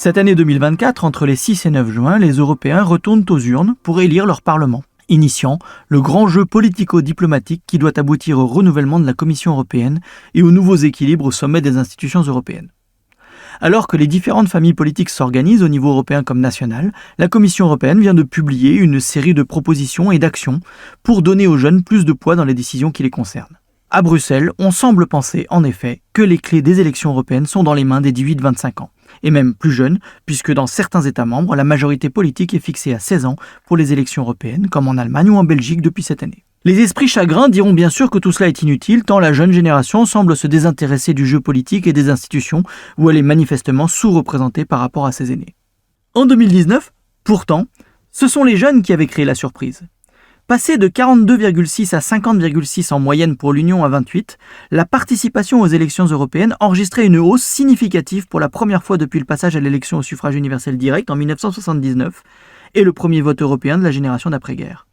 Cette année 2024, entre les 6 et 9 juin, les Européens retournent aux urnes pour élire leur Parlement, initiant le grand jeu politico-diplomatique qui doit aboutir au renouvellement de la Commission européenne et aux nouveaux équilibres au sommet des institutions européennes. Alors que les différentes familles politiques s'organisent au niveau européen comme national, la Commission européenne vient de publier une série de propositions et d'actions pour donner aux jeunes plus de poids dans les décisions qui les concernent. À Bruxelles, on semble penser en effet que les clés des élections européennes sont dans les mains des 18-25 ans, et même plus jeunes, puisque dans certains États membres, la majorité politique est fixée à 16 ans pour les élections européennes, comme en Allemagne ou en Belgique depuis cette année. Les esprits chagrins diront bien sûr que tout cela est inutile, tant la jeune génération semble se désintéresser du jeu politique et des institutions, où elle est manifestement sous-représentée par rapport à ses aînés. En 2019, pourtant, ce sont les jeunes qui avaient créé la surprise. Passé de 42,6 à 50,6 en moyenne pour l'Union à 28, la participation aux élections européennes enregistrait une hausse significative pour la première fois depuis le passage à l'élection au suffrage universel direct en 1979 et le premier vote européen de la génération d'après-guerre.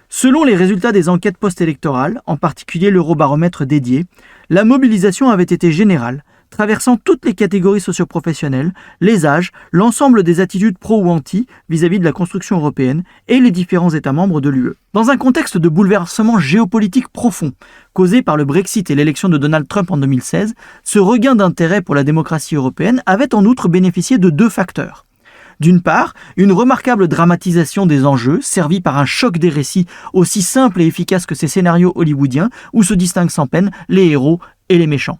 Selon les résultats des enquêtes post-électorales, en particulier l'Eurobaromètre dédié, la mobilisation avait été générale, traversant toutes les catégories socio-professionnelles, les âges, l'ensemble des attitudes pro ou anti vis-à-vis de la construction européenne et les différents États membres de l'UE. Dans un contexte de bouleversement géopolitique profond, causé par le Brexit et l'élection de Donald Trump en 2016, ce regain d'intérêt pour la démocratie européenne avait en outre bénéficié de deux facteurs. D'une part, une remarquable dramatisation des enjeux, servie par un choc des récits aussi simple et efficace que ces scénarios hollywoodiens où se distinguent sans peine les héros et les méchants.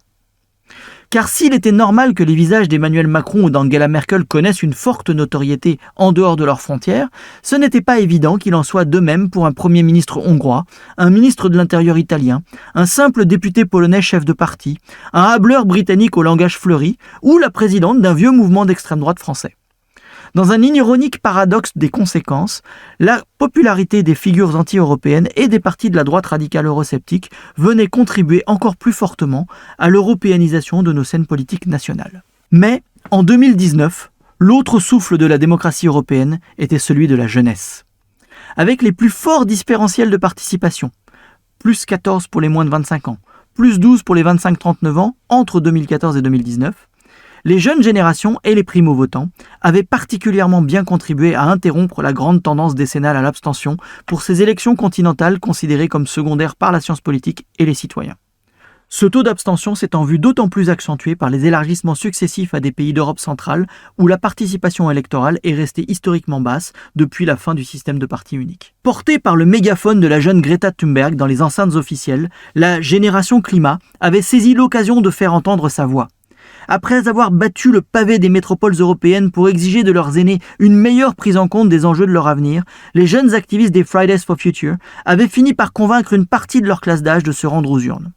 Car s'il était normal que les visages d'Emmanuel Macron ou d'Angela Merkel connaissent une forte notoriété en dehors de leurs frontières, ce n'était pas évident qu'il en soit de même pour un Premier ministre hongrois, un ministre de l'Intérieur italien, un simple député polonais chef de parti, un hableur britannique au langage fleuri ou la présidente d'un vieux mouvement d'extrême droite français. Dans un ironique paradoxe des conséquences, la popularité des figures anti-européennes et des partis de la droite radicale eurosceptique venait contribuer encore plus fortement à l'européanisation de nos scènes politiques nationales. Mais, en 2019, l'autre souffle de la démocratie européenne était celui de la jeunesse. Avec les plus forts différentiels de participation, plus 14 pour les moins de 25 ans, plus 12 pour les 25-39 ans entre 2014 et 2019, les jeunes générations et les primo-votants avaient particulièrement bien contribué à interrompre la grande tendance décennale à l'abstention pour ces élections continentales considérées comme secondaires par la science politique et les citoyens. Ce taux d'abstention s'étant vu d'autant plus accentué par les élargissements successifs à des pays d'Europe centrale où la participation électorale est restée historiquement basse depuis la fin du système de parti unique. Portée par le mégaphone de la jeune Greta Thunberg dans les enceintes officielles, la génération climat avait saisi l'occasion de faire entendre sa voix. Après avoir battu le pavé des métropoles européennes pour exiger de leurs aînés une meilleure prise en compte des enjeux de leur avenir, les jeunes activistes des Fridays for Future avaient fini par convaincre une partie de leur classe d'âge de se rendre aux urnes.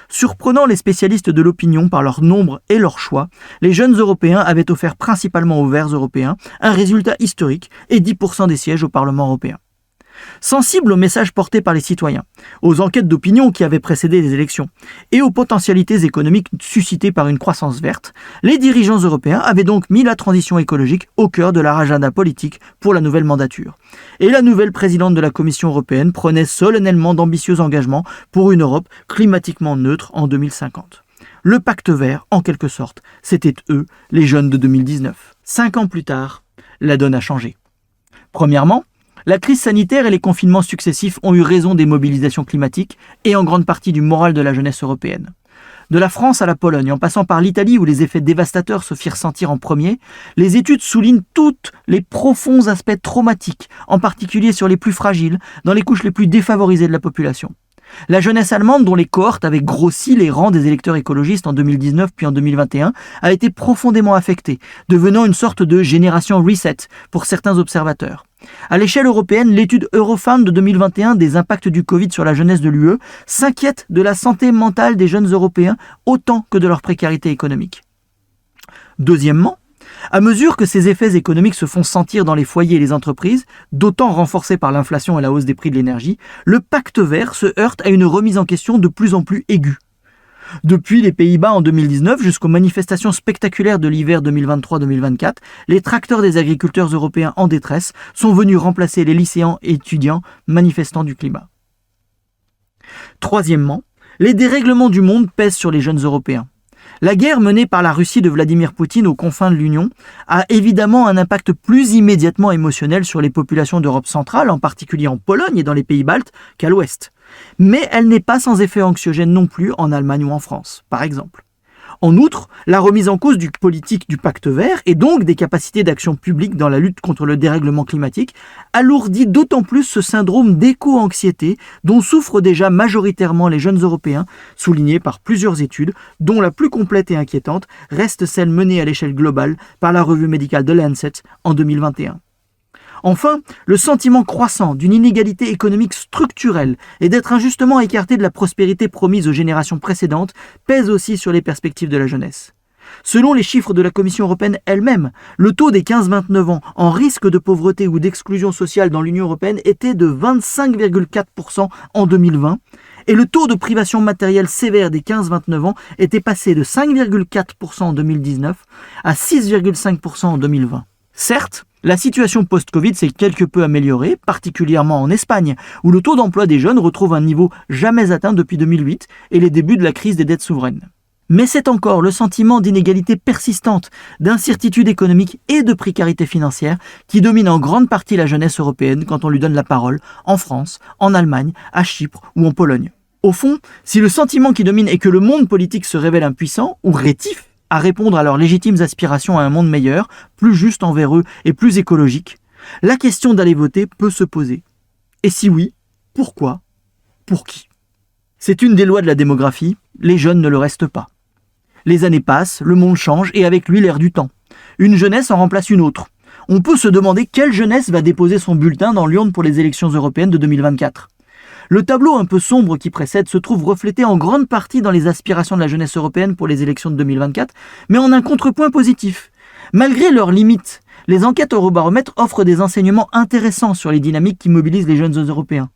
Surprenant les spécialistes de l'opinion par leur nombre et leur choix, les jeunes Européens avaient offert principalement aux Verts européens un résultat historique et 10% des sièges au Parlement européen. Sensibles aux messages portés par les citoyens, aux enquêtes d'opinion qui avaient précédé les élections et aux potentialités économiques suscitées par une croissance verte, les dirigeants européens avaient donc mis la transition écologique au cœur de leur agenda politique pour la nouvelle mandature. Et la nouvelle présidente de la Commission européenne prenait solennellement d'ambitieux engagements pour une Europe climatiquement neutre en 2050. Le pacte vert, en quelque sorte, c'était eux, les jeunes de 2019. 5 ans plus tard, la donne a changé. Premièrement, la crise sanitaire et les confinements successifs ont eu raison des mobilisations climatiques et en grande partie du moral de la jeunesse européenne. De la France à la Pologne, en passant par l'Italie où les effets dévastateurs se firent sentir en premier, les études soulignent tous les profonds aspects traumatiques, en particulier sur les plus fragiles, dans les couches les plus défavorisées de la population. La jeunesse allemande, dont les cohortes avaient grossi les rangs des électeurs écologistes en 2019 puis en 2021, a été profondément affectée, devenant une sorte de génération reset pour certains observateurs. À l'échelle européenne, l'étude Eurofound de 2021 des impacts du Covid sur la jeunesse de l'UE s'inquiète de la santé mentale des jeunes Européens autant que de leur précarité économique. Deuxièmement, à mesure que ces effets économiques se font sentir dans les foyers et les entreprises, d'autant renforcés par l'inflation et la hausse des prix de l'énergie, le pacte vert se heurte à une remise en question de plus en plus aiguë. Depuis les Pays-Bas en 2019 jusqu'aux manifestations spectaculaires de l'hiver 2023-2024, les tracteurs des agriculteurs européens en détresse sont venus remplacer les lycéens et étudiants manifestants du climat. Troisièmement, les dérèglements du monde pèsent sur les jeunes Européens. La guerre menée par la Russie de Vladimir Poutine aux confins de l'Union a évidemment un impact plus immédiatement émotionnel sur les populations d'Europe centrale, en particulier en Pologne et dans les pays baltes, qu'à l'ouest. Mais elle n'est pas sans effet anxiogène non plus en Allemagne ou en France, par exemple. En outre, la remise en cause du politique du pacte vert et donc des capacités d'action publique dans la lutte contre le dérèglement climatique alourdit d'autant plus ce syndrome d'éco-anxiété dont souffrent déjà majoritairement les jeunes Européens, souligné par plusieurs études, dont la plus complète et inquiétante reste celle menée à l'échelle globale par la revue médicale The Lancet en 2021. Enfin, le sentiment croissant d'une inégalité économique structurelle et d'être injustement écarté de la prospérité promise aux générations précédentes pèse aussi sur les perspectives de la jeunesse. Selon les chiffres de la Commission européenne elle-même, le taux des 15-29 ans en risque de pauvreté ou d'exclusion sociale dans l'Union européenne était de 25,4% en 2020 et le taux de privation matérielle sévère des 15-29 ans était passé de 5,4% en 2019 à 6,5% en 2020. Certes, la situation post-Covid s'est quelque peu améliorée, particulièrement en Espagne, où le taux d'emploi des jeunes retrouve un niveau jamais atteint depuis 2008 et les débuts de la crise des dettes souveraines. Mais c'est encore le sentiment d'inégalité persistante, d'incertitude économique et de précarité financière qui domine en grande partie la jeunesse européenne quand on lui donne la parole en France, en Allemagne, à Chypre ou en Pologne. Au fond, si le sentiment qui domine est que le monde politique se révèle impuissant ou rétif à répondre à leurs légitimes aspirations à un monde meilleur, plus juste envers eux et plus écologique, la question d'aller voter peut se poser. Et si oui, pourquoi ? Pour qui ? C'est une des lois de la démographie, les jeunes ne le restent pas. Les années passent, le monde change et avec lui l'air du temps. Une jeunesse en remplace une autre. On peut se demander quelle jeunesse va déposer son bulletin dans l'urne pour les élections européennes de 2024. Le tableau un peu sombre qui précède se trouve reflété en grande partie dans les aspirations de la jeunesse européenne pour les élections de 2024, mais en un contrepoint positif. Malgré leurs limites, les enquêtes Eurobaromètre offrent des enseignements intéressants sur les dynamiques qui mobilisent les jeunes Européens.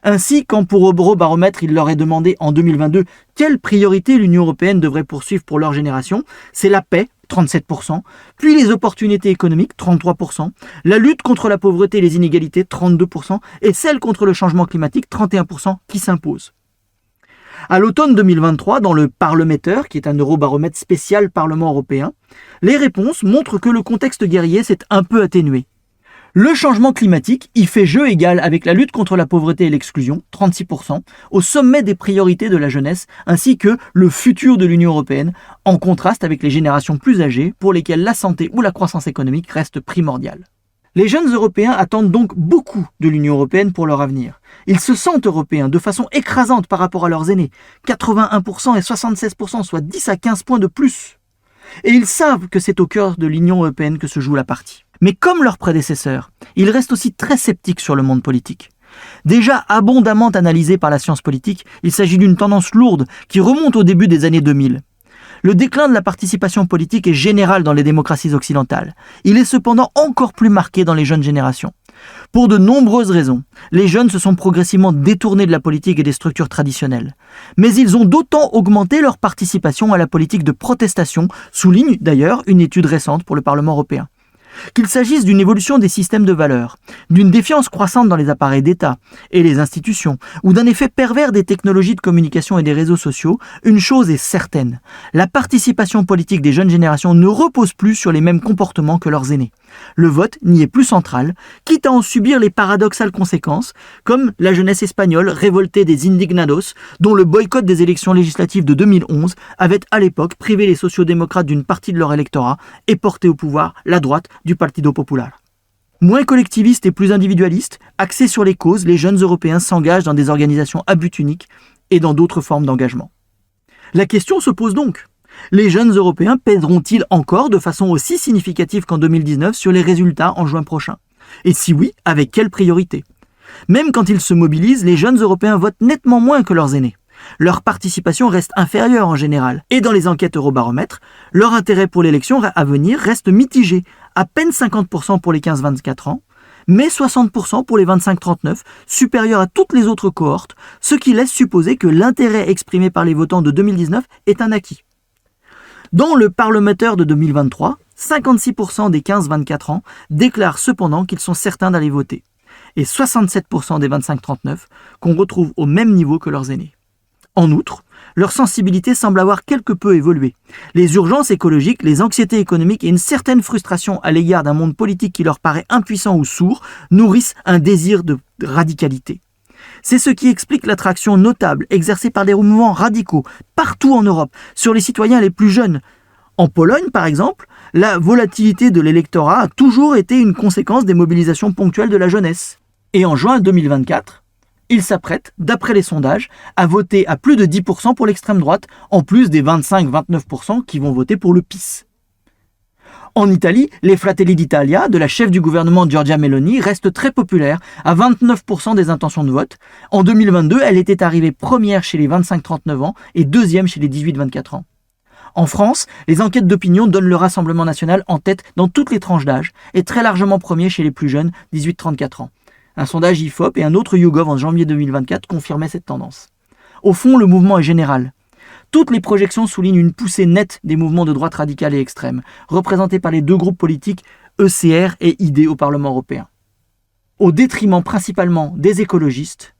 Ainsi, quand pour Eurobaromètre il leur est demandé en 2022 quelle priorité l'Union européenne devrait poursuivre pour leur génération, c'est la paix, 37%, puis les opportunités économiques, 33%, la lutte contre la pauvreté et les inégalités, 32%, et celle contre le changement climatique, 31%, qui s'imposent. À l'automne 2023, dans le Parlementer, qui est un Eurobaromètre spécial Parlement européen, les réponses montrent que le contexte guerrier s'est un peu atténué. Le changement climatique y fait jeu égal avec la lutte contre la pauvreté et l'exclusion, 36%, au sommet des priorités de la jeunesse, ainsi que le futur de l'Union européenne, en contraste avec les générations plus âgées pour lesquelles la santé ou la croissance économique restent primordiales. Les jeunes Européens attendent donc beaucoup de l'Union européenne pour leur avenir. Ils se sentent européens de façon écrasante par rapport à leurs aînés, 81% et 76%, soit 10 à 15 points de plus. Et ils savent que c'est au cœur de l'Union européenne que se joue la partie. Mais comme leurs prédécesseurs, ils restent aussi très sceptiques sur le monde politique. Déjà abondamment analysé par la science politique, il s'agit d'une tendance lourde qui remonte au début des années 2000. Le déclin de la participation politique est général dans les démocraties occidentales. Il est cependant encore plus marqué dans les jeunes générations. Pour de nombreuses raisons, les jeunes se sont progressivement détournés de la politique et des structures traditionnelles. Mais ils ont d'autant augmenté leur participation à la politique de protestation, souligne d'ailleurs une étude récente pour le Parlement européen. Qu'il s'agisse d'une évolution des systèmes de valeurs, d'une défiance croissante dans les appareils d'État et les institutions, ou d'un effet pervers des technologies de communication et des réseaux sociaux, une chose est certaine. La participation politique des jeunes générations ne repose plus sur les mêmes comportements que leurs aînés. Le vote n'y est plus central, quitte à en subir les paradoxales conséquences, comme la jeunesse espagnole révoltée des indignados, dont le boycott des élections législatives de 2011 avait à l'époque privé les sociodémocrates d'une partie de leur électorat et porté au pouvoir la droite du Partido Popular. Moins collectivistes et plus individualistes, axés sur les causes, les jeunes Européens s'engagent dans des organisations à but unique et dans d'autres formes d'engagement. La question se pose donc. Les jeunes Européens pèseront-ils encore de façon aussi significative qu'en 2019 sur les résultats en juin prochain ? Et si oui, avec quelle priorité ? Même quand ils se mobilisent, les jeunes Européens votent nettement moins que leurs aînés. Leur participation reste inférieure en général. Et dans les enquêtes Eurobaromètre, leur intérêt pour l'élection à venir reste mitigé. À peine 50% pour les 15-24 ans, mais 60% pour les 25-39, supérieur à toutes les autres cohortes, ce qui laisse supposer que l'intérêt exprimé par les votants de 2019 est un acquis. Dans le Parlementer de 2023, 56% des 15-24 ans déclarent cependant qu'ils sont certains d'aller voter, et 67% des 25-39 qu'on retrouve au même niveau que leurs aînés. En outre, leur sensibilité semble avoir quelque peu évolué. Les urgences écologiques, les anxiétés économiques et une certaine frustration à l'égard d'un monde politique qui leur paraît impuissant ou sourd nourrissent un désir de radicalité. C'est ce qui explique l'attraction notable exercée par des mouvements radicaux partout en Europe sur les citoyens les plus jeunes. En Pologne, par exemple, la volatilité de l'électorat a toujours été une conséquence des mobilisations ponctuelles de la jeunesse. Et en juin 2024, ils s'apprêtent, d'après les sondages, à voter à plus de 10% pour l'extrême droite, en plus des 25-29% qui vont voter pour le PiS. En Italie, les Fratelli d'Italia, de la chef du gouvernement Giorgia Meloni, restent très populaires, à 29% des intentions de vote. En 2022, elle était arrivée première chez les 25-39 ans et deuxième chez les 18-24 ans. En France, les enquêtes d'opinion donnent le Rassemblement national en tête dans toutes les tranches d'âge et très largement premier chez les plus jeunes, 18-34 ans. Un sondage IFOP et un autre YouGov en janvier 2024 confirmaient cette tendance. Au fond, le mouvement est général. Toutes les projections soulignent une poussée nette des mouvements de droite radicale et extrême, représentés par les deux groupes politiques ECR et ID au Parlement européen, au détriment principalement des écologistes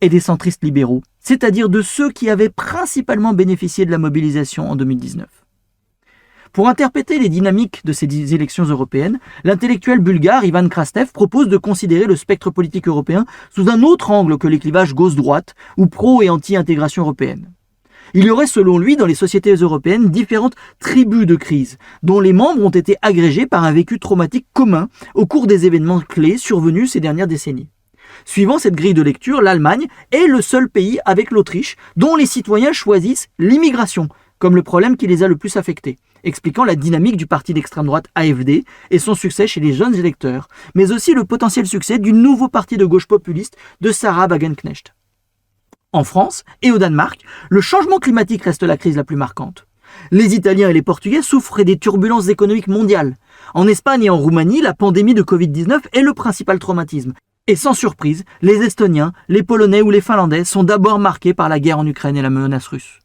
et des centristes libéraux, c'est-à-dire de ceux qui avaient principalement bénéficié de la mobilisation en 2019. Pour interpréter les dynamiques de ces élections européennes, l'intellectuel bulgare Ivan Krastev propose de considérer le spectre politique européen sous un autre angle que les clivages gauche-droite ou pro- et anti-intégration européenne. Il y aurait selon lui dans les sociétés européennes différentes tribus de crise, dont les membres ont été agrégés par un vécu traumatique commun au cours des événements clés survenus ces dernières décennies. Suivant cette grille de lecture, l'Allemagne est le seul pays avec l'Autriche dont les citoyens choisissent l'immigration comme le problème qui les a le plus affectés, expliquant la dynamique du parti d'extrême droite AfD et son succès chez les jeunes électeurs, mais aussi le potentiel succès du nouveau parti de gauche populiste de Sarah Wagenknecht. En France et au Danemark, le changement climatique reste la crise la plus marquante. Les Italiens et les Portugais souffrent des turbulences économiques mondiales. En Espagne et en Roumanie, la pandémie de Covid-19 est le principal traumatisme. Et sans surprise, les Estoniens, les Polonais ou les Finlandais sont d'abord marqués par la guerre en Ukraine et la menace russe.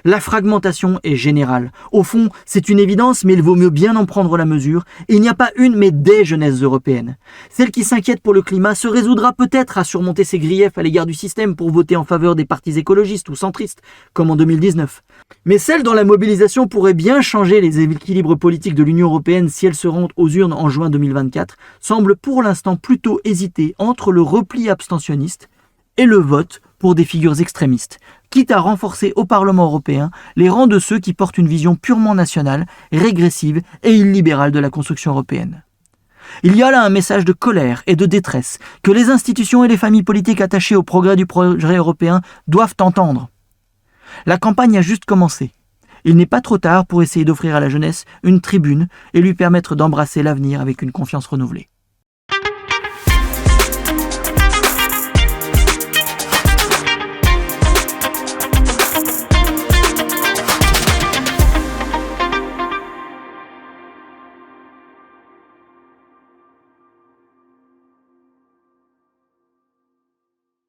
La fragmentation est générale. Au fond, c'est une évidence, mais il vaut mieux bien en prendre la mesure. Et il n'y a pas une, mais des jeunesses européennes. Celle qui s'inquiète pour le climat se résoudra peut-être à surmonter ses griefs à l'égard du système pour voter en faveur des partis écologistes ou centristes, comme en 2019. Mais celle dont la mobilisation pourrait bien changer les équilibres politiques de l'Union européenne si elle se rend aux urnes en juin 2024, semble pour l'instant plutôt hésiter entre le repli abstentionniste et le vote pour des figures extrémistes, quitte à renforcer au Parlement européen les rangs de ceux qui portent une vision purement nationale, régressive et illibérale de la construction européenne. Il y a là un message de colère et de détresse que les institutions et les familles politiques attachées au progrès du projet européen doivent entendre. La campagne a juste commencé. Il n'est pas trop tard pour essayer d'offrir à la jeunesse une tribune et lui permettre d'embrasser l'avenir avec une confiance renouvelée.